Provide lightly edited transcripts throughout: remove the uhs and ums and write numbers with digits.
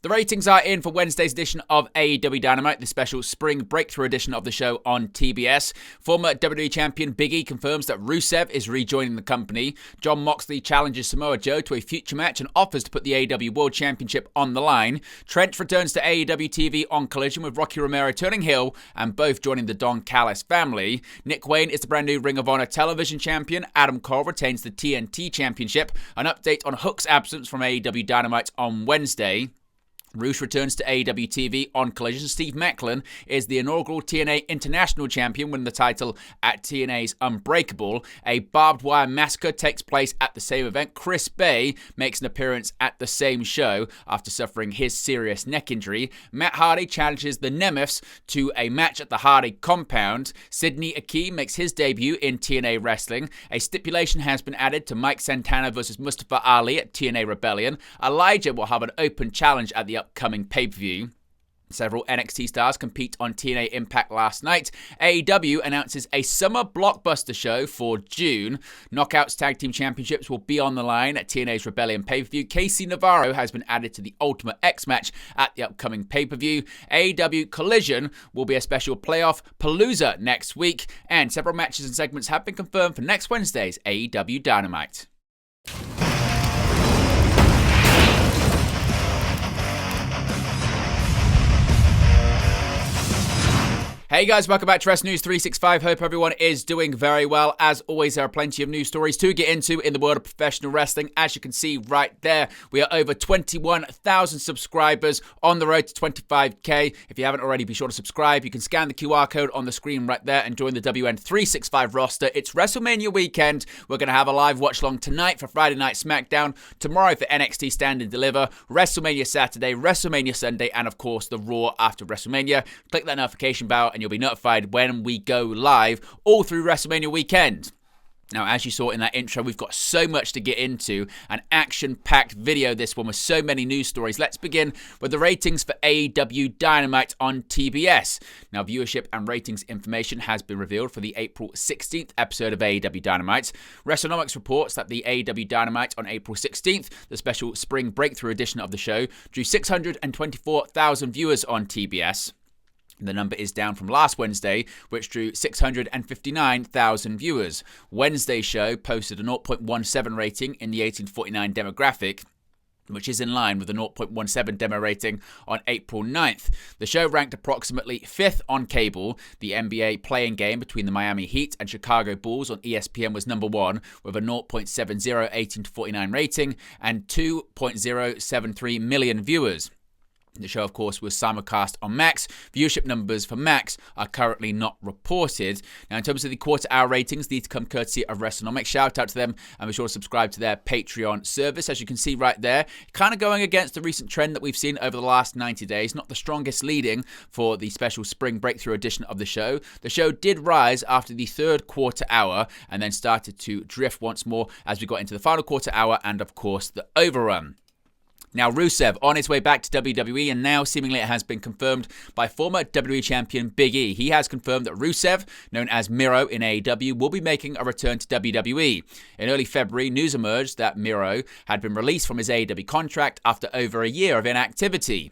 The ratings are in for Wednesday's edition of AEW Dynamite, the special spring breakthrough edition of the show on TBS. Former WWE champion Big E confirms that Rusev is rejoining the company. Jon Moxley challenges Samoa Joe to a future match and offers to put the AEW World Championship on the line. Trent returns to AEW TV on Collision with Rocky Romero turning heel and both joining the Don Callis family. Nick Wayne is the brand new Ring of Honor television champion. Adam Cole retains the TNT championship. An update on Hook's absence from AEW Dynamite on Wednesday. Rusev returns to AEW TV on Collision. Steve Macklin is the inaugural TNA International Champion, winning the title at TNA's Unbreakable. A barbed wire massacre takes place at the same event. Chris Bay makes an appearance at the same show after suffering his serious neck injury. Matt Hardy challenges the Nemeths to a match at the Hardy compound. Sidney Aki makes his debut in TNA Wrestling. A stipulation has been added to Mike Santana versus Mustafa Ali at TNA Rebellion. Elijah will have an open challenge at the upcoming pay-per-view. Several NXT stars compete on TNA Impact last night. AEW announces a summer blockbuster show for June. Knockouts Tag Team Championships will be on the line at TNA's Rebellion pay-per-view. Casey Navarro has been added to the Ultimate X match at the upcoming pay-per-view. AEW Collision will be a special playoff palooza next week. And several matches and segments have been confirmed for next Wednesday's AEW Dynamite. Hey guys, welcome back to Wrestling News 365. Hope everyone is doing very well. As always, there are plenty of news stories to get into in the world of professional wrestling. As you can see right there, we are over 21,000 subscribers on the road to 25k. If you haven't already, be sure to subscribe. You can scan the QR code on the screen right there and join the WN365 roster. It's WrestleMania weekend. We're going to have a live watch-along tonight for Friday Night SmackDown, tomorrow for NXT Stand and Deliver, WrestleMania Saturday, WrestleMania Sunday, and of course the Raw after WrestleMania. Click that notification bell and you'll be notified when we go live all through WrestleMania weekend. Now, as you saw in that intro, we've got so much to get into. An action-packed video, this one, with so many news stories. Let's begin with the ratings for AEW Dynamite on TBS. Now, viewership and ratings information has been revealed for the April 16th episode of AEW Dynamite. WrestleNomics reports that the AEW Dynamite on April 16th, the special spring breakthrough edition of the show, drew 624,000 viewers on TBS. The number is down from last Wednesday, which drew 659,000 viewers. Wednesday's show posted a 0.17 rating in the 18-49 demographic, which is in line with the 0.17 demo rating on April 9th. The show ranked approximately 5th on cable. The NBA playing game between the Miami Heat and Chicago Bulls on ESPN was number 1 with a 0.70 18-49 rating and 2.073 million viewers. The show, of course, was simulcast on Max. Viewership numbers for Max are currently not reported. Now, in terms of the quarter-hour ratings, these come courtesy of WrestleNomics. Shout out to them and be sure to subscribe to their Patreon service. As you can see right there, kind of going against the recent trend that we've seen over the last 90 days. Not the strongest leading for the special spring breakthrough edition of the show. The show did rise after the third quarter hour and then started to drift once more as we got into the final quarter hour and, of course, the overrun. Now, Rusev on his way back to WWE, and now seemingly it has been confirmed by former WWE champion Big E. He has confirmed that Rusev, known as Miro in AEW, will be making a return to WWE. In early February, news emerged that Miro had been released from his AEW contract after over a year of inactivity.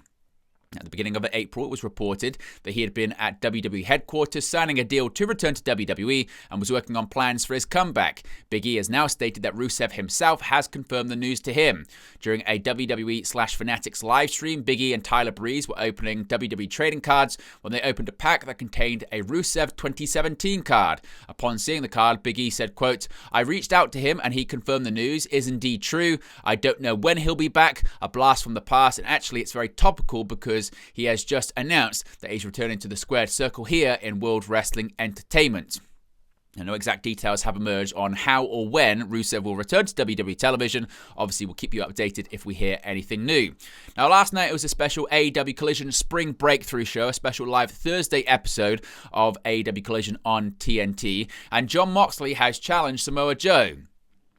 At the beginning of April, it was reported that he had been at WWE headquarters signing a deal to return to WWE and was working on plans for his comeback. Big E has now stated that Rusev himself has confirmed the news to him. During a WWE/Fanatics live stream, Big E and Tyler Breeze were opening WWE trading cards when they opened a pack that contained a Rusev 2017 card. Upon seeing the card, Big E said, quote, "I reached out to him and he confirmed the news is indeed true. I don't know when he'll be back. A blast from the past, and actually it's very topical because he has just announced that he's returning to the squared circle here in World Wrestling Entertainment." Now, no exact details have emerged on how or when Rusev will return to WWE television. Obviously, we'll keep you updated if we hear anything new. Now, last night it was a special AEW Collision Spring Breakthrough show, a special live Thursday episode of AEW Collision on TNT, and Jon Moxley has challenged Samoa Joe.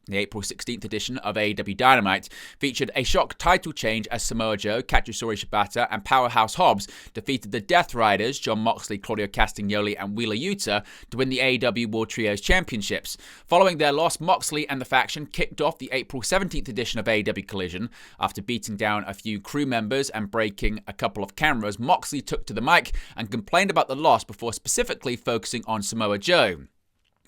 The April 16th edition of AEW Dynamite featured a shock title change as Samoa Joe, Katsuyori Shibata, and Powerhouse Hobbs defeated the Death Riders, Jon Moxley, Claudio Castagnoli, and Wheeler Yuta, to win the AEW World Trios Championships. Following their loss, Moxley and the faction kicked off the April 17th edition of AEW Collision. After beating down a few crew members and breaking a couple of cameras, Moxley took to the mic and complained about the loss before specifically focusing on Samoa Joe.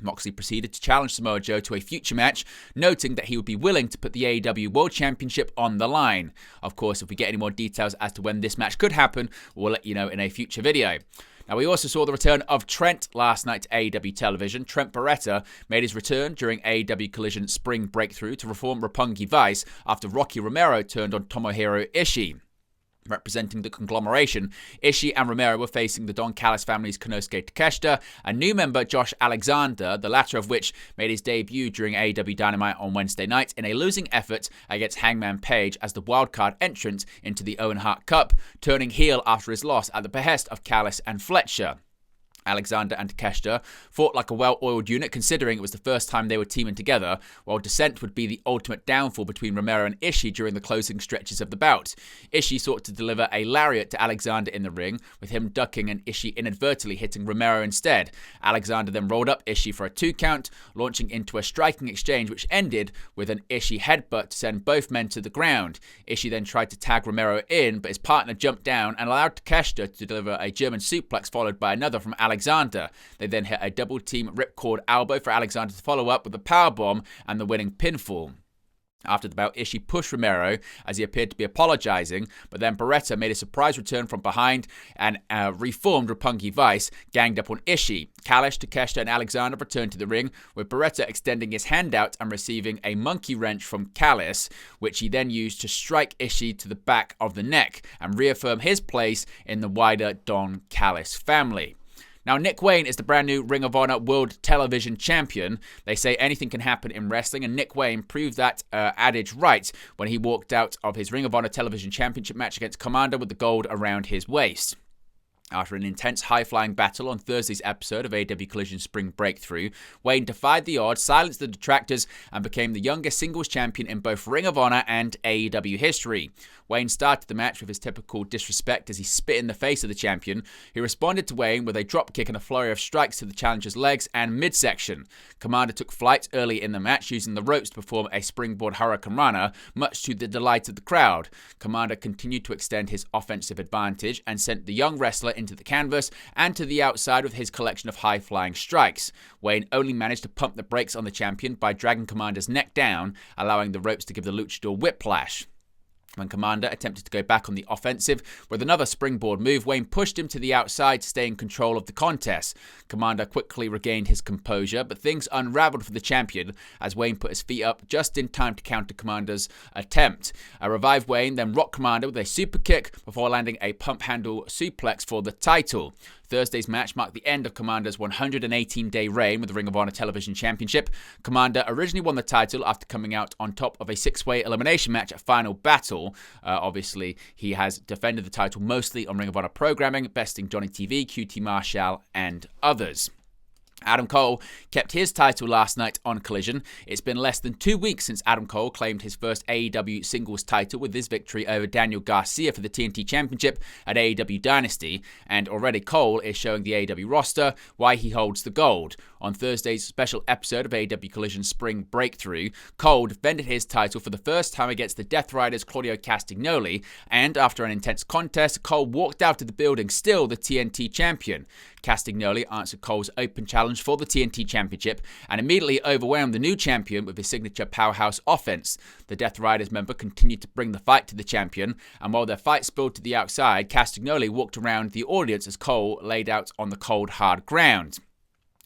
Moxley proceeded to challenge Samoa Joe to a future match, noting that he would be willing to put the AEW World Championship on the line. Of course, if we get any more details as to when this match could happen, we'll let you know in a future video. Now, we also saw the return of Trent last night to AEW television. Trent Beretta made his return during AEW Collision Spring Breakthrough to reform Roppongi Vice after Rocky Romero turned on Tomohiro Ishii. Representing the conglomeration, Ishii and Romero were facing the Don Callis family's Konosuke Takeshita and new member Josh Alexander, the latter of which made his debut during AEW Dynamite on Wednesday night in a losing effort against Hangman Page as the wildcard entrant into the Owen Hart Cup, turning heel after his loss at the behest of Callis and Fletcher. Alexander and Takeshita fought like a well-oiled unit, considering it was the first time they were teaming together, while Descent would be the ultimate downfall between Romero and Ishii during the closing stretches of the bout. Ishii sought to deliver a lariat to Alexander in the ring, with him ducking and Ishii inadvertently hitting Romero instead. Alexander then rolled up Ishii for a 2 count, launching into a striking exchange which ended with an Ishii headbutt to send both men to the ground. Ishii then tried to tag Romero in, but his partner jumped down and allowed Takeshita to deliver a German suplex followed by another from Alexander. They then hit a double-team ripcord elbow for Alexander to follow up with a powerbomb and the winning pinfall. After the bout, Ishii pushed Romero as he appeared to be apologizing, but then Beretta made a surprise return from behind and reformed Roppongi Vice, ganged up on Ishii. Callis, Takeshita, and Alexander returned to the ring, with Beretta extending his hand out and receiving a monkey wrench from Callis, which he then used to strike Ishii to the back of the neck and reaffirm his place in the wider Don Callis family. Now, Nick Wayne is the brand new Ring of Honor World Television Champion. They say anything can happen in wrestling, and Nick Wayne proved that adage right when he walked out of his Ring of Honor Television Championship match against Commander with the gold around his waist. After an intense high-flying battle on Thursday's episode of AEW Collision Spring Breakthrough, Wayne defied the odds, silenced the detractors, and became the youngest singles champion in both Ring of Honor and AEW history. Wayne started the match with his typical disrespect as he spit in the face of the champion, who responded to Wayne with a dropkick and a flurry of strikes to the challenger's legs and midsection. Commander took flight early in the match, using the ropes to perform a springboard Hurricane Rana, much to the delight of the crowd. Commander continued to extend his offensive advantage and sent the young wrestler into the canvas and to the outside with his collection of high-flying strikes. Wayne only managed to pump the brakes on the champion by dragging Commander's neck down, allowing the ropes to give the luchador whiplash. When Commander attempted to go back on the offensive with another springboard move, Wayne pushed him to the outside to stay in control of the contest. Commander quickly regained his composure, but things unraveled for the champion as Wayne put his feet up just in time to counter Commander's attempt. A revived Wayne then rocked Commander with a super kick before landing a pump handle suplex for the title. Thursday's match marked the end of Commander's 118-day reign with the Ring of Honor Television Championship. Commander originally won the title after coming out on top of a 6-way elimination match at Final Battle. Obviously, he has defended the title mostly on Ring of Honor programming, besting Johnny TV, QT Marshall, and others. Adam Cole kept his title last night on Collision. It's been less than 2 weeks since Adam Cole claimed his first AEW singles title with his victory over Daniel Garcia for the TNT Championship at AEW Dynasty, and already Cole is showing the AEW roster why he holds the gold. On Thursday's special episode of AEW Collision Spring Breakthrough, Cole defended his title for the first time against the Death Riders' Claudio Castagnoli, and after an intense contest, Cole walked out of the building still the TNT champion. Castagnoli answered Cole's open challenge for the TNT Championship and immediately overwhelmed the new champion with his signature powerhouse offense. The Death Riders member continued to bring the fight to the champion, and while their fight spilled to the outside, Castagnoli walked around the audience as Cole laid out on the cold, hard ground.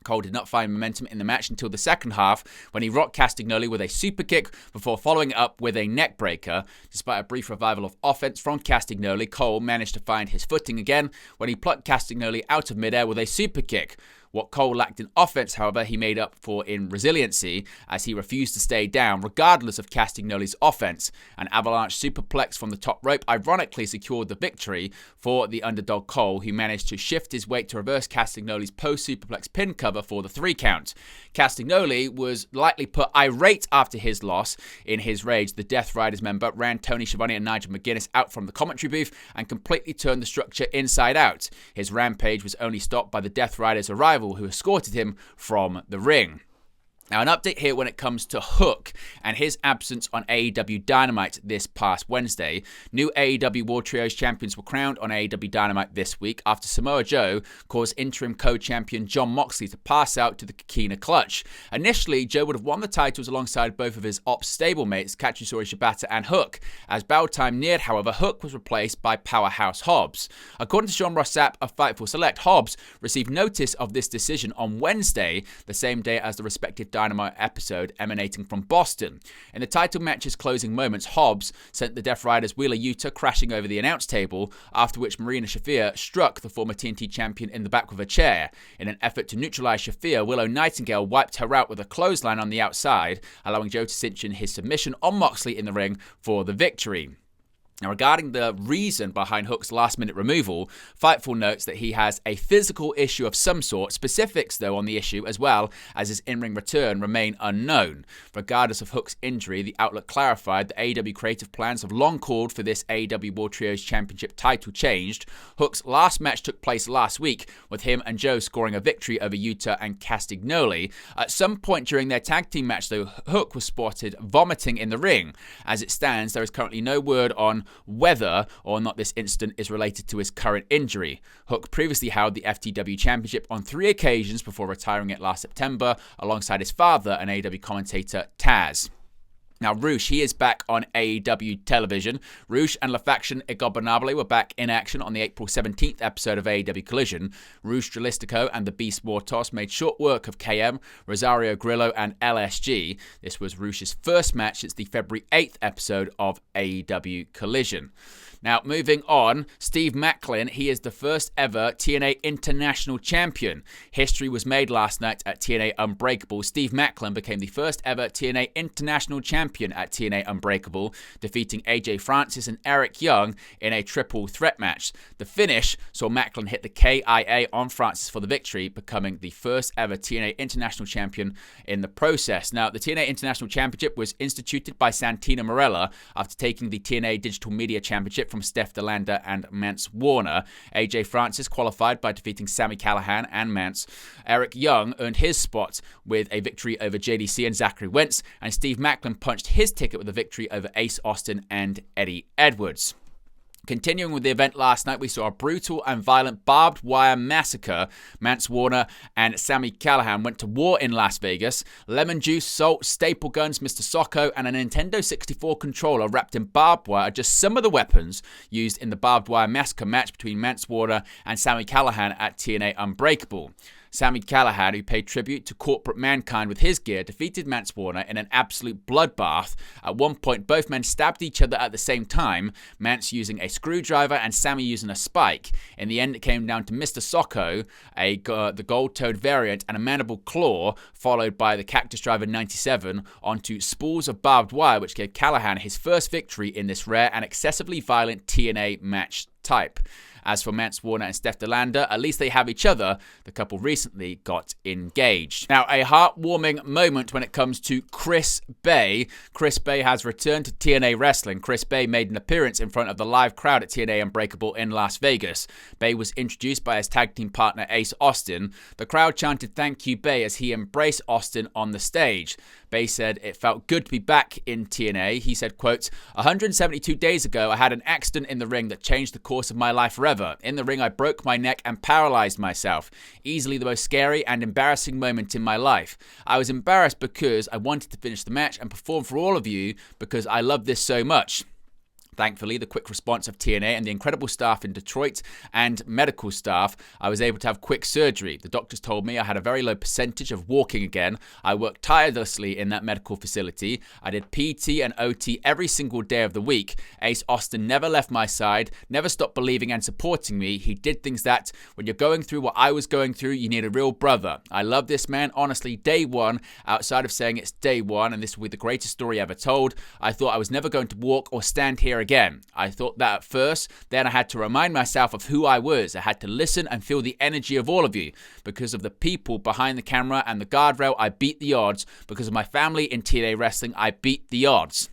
Cole did not find momentum in the match until the second half when he rocked Castagnoli with a super kick before following it up with a neck breaker. Despite a brief revival of offense from Castagnoli, Cole managed to find his footing again when he plucked Castagnoli out of midair with a super kick. What Cole lacked in offense, however, he made up for in resiliency as he refused to stay down regardless of Castagnoli's offense. An avalanche superplex from the top rope ironically secured the victory for the underdog Cole, who managed to shift his weight to reverse Castagnoli's post-superplex pin cover for the 3 count. Castagnoli was likely put irate after his loss. In his rage, the Death Riders member ran Tony Schiavone and Nigel McGuinness out from the commentary booth and completely turned the structure inside out. His rampage was only stopped by the Death Riders' arrival, who escorted him from the ring. Now, an update here when it comes to Hook and his absence on AEW Dynamite this past Wednesday. New AEW World Trios champions were crowned on AEW Dynamite this week after Samoa Joe caused interim co-champion Jon Moxley to pass out to the Coquina Clutch. Initially, Joe would have won the titles alongside both of his Ops stablemates, Katsuyori Shibata and Hook. As battle time neared, however, Hook was replaced by Powerhouse Hobbs. According to Sean Ross Sapp of Fightful Select, Hobbs received notice of this decision on Wednesday, the same day as the respective Dynamite episode emanating from Boston. In the title match's closing moments, Hobbs sent the Death Riders Wheeler Yuta crashing over the announce table, after which Marina Shafir struck the former TNT champion in the back with a chair. In an effort to neutralize Shafir, Willow Nightingale wiped her out with a clothesline on the outside, allowing Joe to cinch in his submission on Moxley in the ring for the victory. Now, regarding the reason behind Hook's last-minute removal, Fightful notes that he has a physical issue of some sort. Specifics, though, on the issue, as well as his in-ring return, remain unknown. Regardless of Hook's injury, the outlet clarified that AEW creative plans have long called for this AEW World Trios Championship title changed. Hook's last match took place last week, with him and Joe scoring a victory over Yuta and Castagnoli. At some point during their tag team match, though, Hook was spotted vomiting in the ring. As it stands, there is currently no word on whether or not this incident is related to his current injury. Hook previously held the FTW Championship on 3 occasions before retiring it last September alongside his father and AEW commentator Taz. Now, Roosh, he is back on AEW television. Roosh and La Faction Ingobernables were back in action on the April 17th episode of AEW Collision. Roosh Dralistico and the Beast Mortos made short work of KM, Rosario Grillo, and LSG. This was Roosh's first match since the February 8th episode of AEW Collision. Now, moving on, Steve Macklin, he is the first ever TNA International Champion. History was made last night at TNA Unbreakable. Steve Macklin became the first ever TNA International Champion at TNA Unbreakable, defeating AJ Francis and Eric Young in a triple threat match. The finish saw Macklin hit the KIA on Francis for the victory, becoming the first ever TNA International Champion in the process. Now, the TNA International Championship was instituted by Santino Marella after taking the TNA Digital Media Championship from Steph DeLander and Mance Warner. AJ Francis qualified by defeating Sami Callihan and Mance. Eric Young earned his spot with a victory over JDC and Zachary Wentz, and Steve Macklin punched his ticket with a victory over Ace Austin and Eddie Edwards. Continuing with the event last night, we saw a brutal and violent barbed wire massacre. Mance Warner and Sami Callihan went to war in Las Vegas. Lemon juice, salt, staple guns, Mr. Socko, and a Nintendo 64 controller wrapped in barbed wire are just some of the weapons used in the barbed wire massacre match between Mance Warner and Sami Callihan at TNA Unbreakable. Sami Callihan, who paid tribute to corporate mankind with his gear, defeated Mance Warner in an absolute bloodbath. At one point, both men stabbed each other at the same time, Mance using a screwdriver and Sami using a spike. In the end, it came down to Mr. Socko, the gold-toed variant, and a mandible claw, followed by the Cactus Driver 97, onto spools of barbed wire, which gave Callihan his first victory in this rare and excessively violent TNA match type. As for Mance Warner and Steph DeLander, at least they have each other. The couple recently got engaged. Now, a heartwarming moment when it comes to Chris Bay. Chris Bay has returned to TNA Wrestling. Chris Bay made an appearance in front of the live crowd at TNA Unbreakable in Las Vegas. Bay was introduced by his tag team partner Ace Austin. The crowd chanted "Thank you, Bay," as he embraced Austin on the stage. Bay said it felt good to be back in TNA. He said, quote, 172 days ago, I had an accident in the ring that changed the course of my life forever. In the ring, I broke my neck and paralyzed myself. Easily the most scary and embarrassing moment in my life. I was embarrassed because I wanted to finish the match and perform for all of you because I love this so much. Thankfully, the quick response of TNA and the incredible staff in Detroit and medical staff, I was able to have quick surgery. The doctors told me I had a very low percentage of walking again. I worked tirelessly in that medical facility. I did PT and OT every single day of the week. Ace Austin never left my side, never stopped believing and supporting me. He did things that, when you're going through what I was going through, you need a real brother. I love this man, honestly, day one, outside of saying it's day one, and this will be the greatest story ever told. I thought I was never going to walk or stand here again. I thought that at first, then I had to remind myself of who I was. I had to listen and feel the energy of all of you. Because of the people behind the camera and the guardrail, I beat the odds. Because of my family in TNA wrestling, I beat the odds.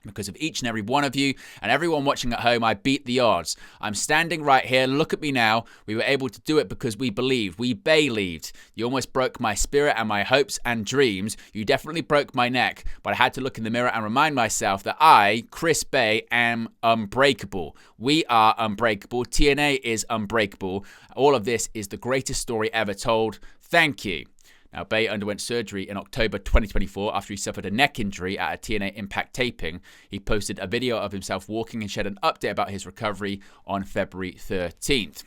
Because of each and every one of you and everyone watching at home, I beat the odds. I'm standing right here. Look at me now. We were able to do it because we believed. We believed. You almost broke my spirit and my hopes and dreams. You definitely broke my neck. But I had to look in the mirror and remind myself that I, Chris Bay, am unbreakable. We are unbreakable. TNA is unbreakable. All of this is the greatest story ever told. Thank you. Now, Bay underwent surgery in October 2024 after he suffered a neck injury at a TNA Impact taping. He posted a video of himself walking and shared an update about his recovery on February 13th.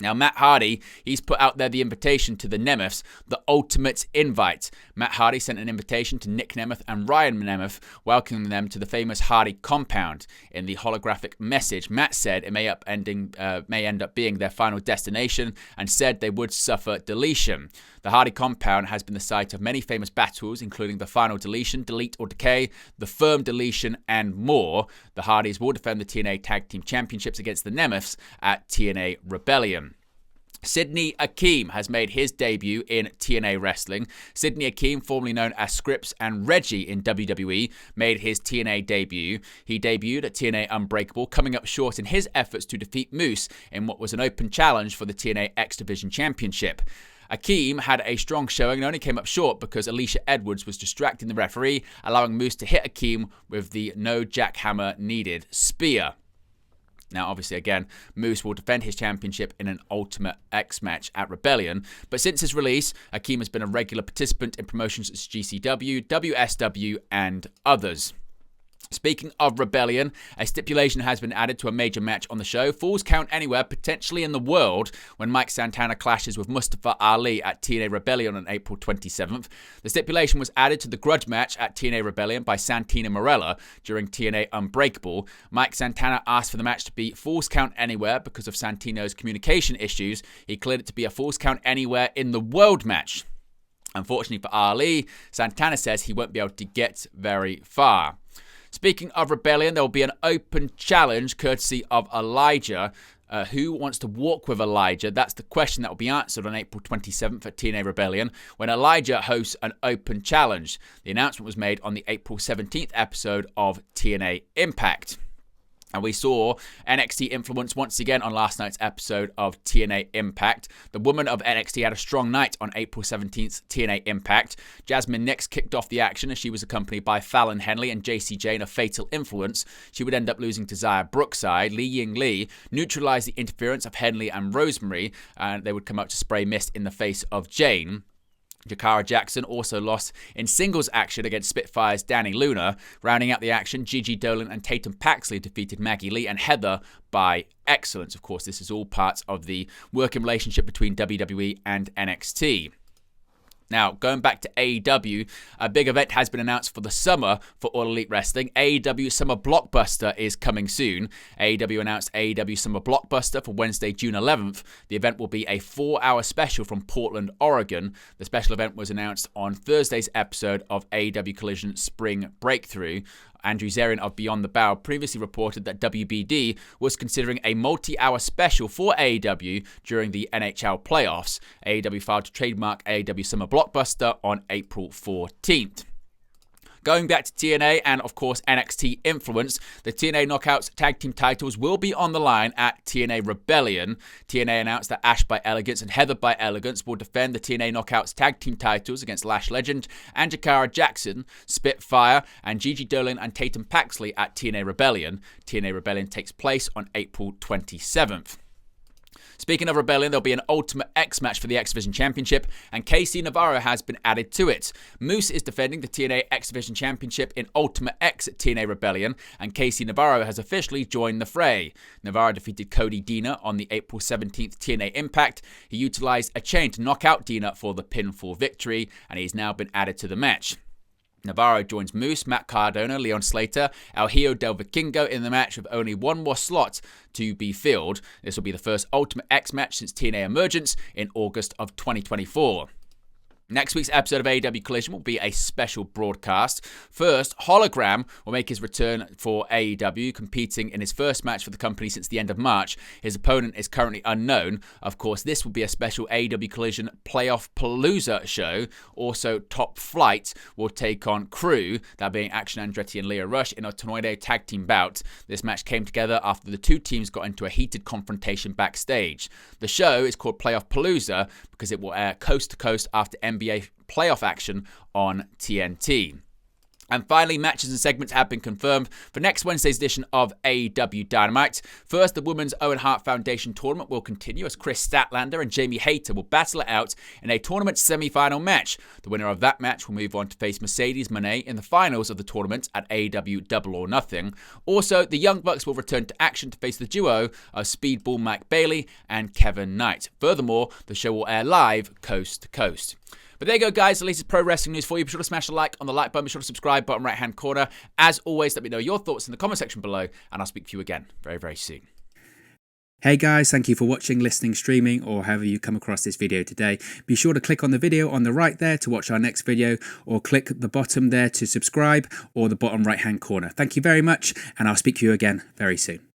Now, Matt Hardy, he's put out there the invitation to the Nemeths, the ultimate invite. Matt Hardy sent an invitation to Nick Nemeth and Ryan Nemeth, welcoming them to the famous Hardy compound. In the holographic message, Matt said it may end up being their final destination and said they would suffer deletion. The Hardy compound has been the site of many famous battles, including the Final Deletion, Delete or Decay, the Firm Deletion, and more. The Hardys will defend the TNA Tag Team Championships against the Nemeths at TNA Rebellion. Sidney Akeem has made his debut in TNA Wrestling. Sidney Akeem, formerly known as Scripps and Reggie in WWE, made his TNA debut. He debuted at TNA Unbreakable, coming up short in his efforts to defeat Moose in what was an open challenge for the TNA X Division Championship. Akeem had a strong showing and only came up short because Alicia Edwards was distracting the referee, allowing Moose to hit Akeem with the no jackhammer needed spear. Now, obviously, again, Moose will defend his championship in an Ultimate X match at Rebellion. But since his release, Akeem has been a regular participant in promotions such as GCW, WSW, and others. Speaking of Rebellion, a stipulation has been added to a major match on the show. Falls Count Anywhere, potentially in the world, when Mike Santana clashes with Mustafa Ali at TNA Rebellion on April 27th. The stipulation was added to the grudge match at TNA Rebellion by Santino Marella during TNA Unbreakable. Mike Santana asked for the match to be Falls Count Anywhere because of Santino's communication issues. He cleared it to be a Falls Count Anywhere in the world match. Unfortunately for Ali, Santana says he won't be able to get very far. Speaking of Rebellion, there will be an open challenge courtesy of Elijah. Who wants to walk with Elijah? That's the question that will be answered on April 27th at TNA Rebellion when Elijah hosts an open challenge. The announcement was made on the April 17th episode of TNA Impact. And we saw NXT influence once again on last night's episode of TNA Impact. The woman of NXT had a strong night on April 17th TNA Impact. Jasmine Nix kicked off the action as she was accompanied by Fallon Henley and JC Jane of Fatal Influence. She would end up losing to Xia Brookside. Li Ying Lee neutralized the interference of Henley and Rosemary, and they would come out to spray mist in the face of Jane. Jakara Jackson also lost in singles action against Spitfire's Danny Luna. Rounding out the action, Gigi Dolan and Tatum Paxley defeated Maggie Lee and Heather by excellence. Of course, this is all part of the working relationship between WWE and NXT. Now, going back to AEW, a big event has been announced for the summer for All Elite Wrestling. AEW Summer Blockbuster is coming soon. AEW announced AEW Summer Blockbuster for Wednesday, June 11th. The event will be a 4-hour special from Portland, Oregon. The special event was announced on Thursday's episode of AEW Collision Spring Breakthrough. Andrew Zarian of Beyond the Bow previously reported that WBD was considering a multi-hour special for AEW during the NHL playoffs. AEW filed to trademark AEW Summer Blockbuster on April 14th. Going back to TNA and, of course, NXT influence, the TNA Knockouts tag team titles will be on the line at TNA Rebellion. TNA announced that Ash by Elegance and Heather by Elegance will defend the TNA Knockouts tag team titles against Lash Legend and Jakara Jackson, Spitfire, and Gigi Dolan and Tatum Paxley at TNA Rebellion. TNA Rebellion takes place on April 27th. Speaking of Rebellion, there'll be an Ultimate X match for the X Division Championship, and KC Navarro has been added to it. Moose is defending the TNA X Division Championship in Ultimate X at TNA Rebellion, and KC Navarro has officially joined the fray. Navarro defeated Cody Deaner on the April 17th TNA Impact. He utilized a chain to knock out Deaner for the pinfall victory, and he's now been added to the match. Navarro joins Moose, Matt Cardona, Leon Slater, El Hijo del Vikingo in the match with only one more slot to be filled. This will be the first Ultimate X match since TNA Emergence in August of 2024. Next week's episode of AEW Collision will be a special broadcast. First, Hologram will make his return for AEW, competing in his first match for the company since the end of March. His opponent is currently unknown. Of course, this will be a special AEW Collision Playoff Palooza show. Also, Top Flight will take on Crew, that being Action Andretti and Leo Rush, in a Tornado tag team bout. This match came together after the two teams got into a heated confrontation backstage. The show is called Playoff Palooza because it will air coast to coast after NBA playoff action on TNT. And finally, matches and segments have been confirmed for next Wednesday's edition of AEW Dynamite. First, the Women's Owen Hart Foundation tournament will continue as Chris Statlander and Jamie Hayter will battle it out in a tournament semi-final match. The winner of that match will move on to face Mercedes Moné in the finals of the tournament at AEW Double or Nothing. Also, the Young Bucks will return to action to face the duo of Speedball Mike Bailey and Kevin Knight. Furthermore, the show will air live coast to coast. But there you go, guys. The latest pro wrestling news for you. Be sure to smash the like on the like button. Be sure to subscribe, bottom right-hand corner. As always, let me know your thoughts in the comment section below, and I'll speak to you again very, very soon. Hey guys, thank you for watching, listening, streaming, or however you come across this video today. Be sure to click on the video on the right there to watch our next video, or click the bottom there to subscribe, or the bottom right-hand corner. Thank you very much, and I'll speak to you again very soon.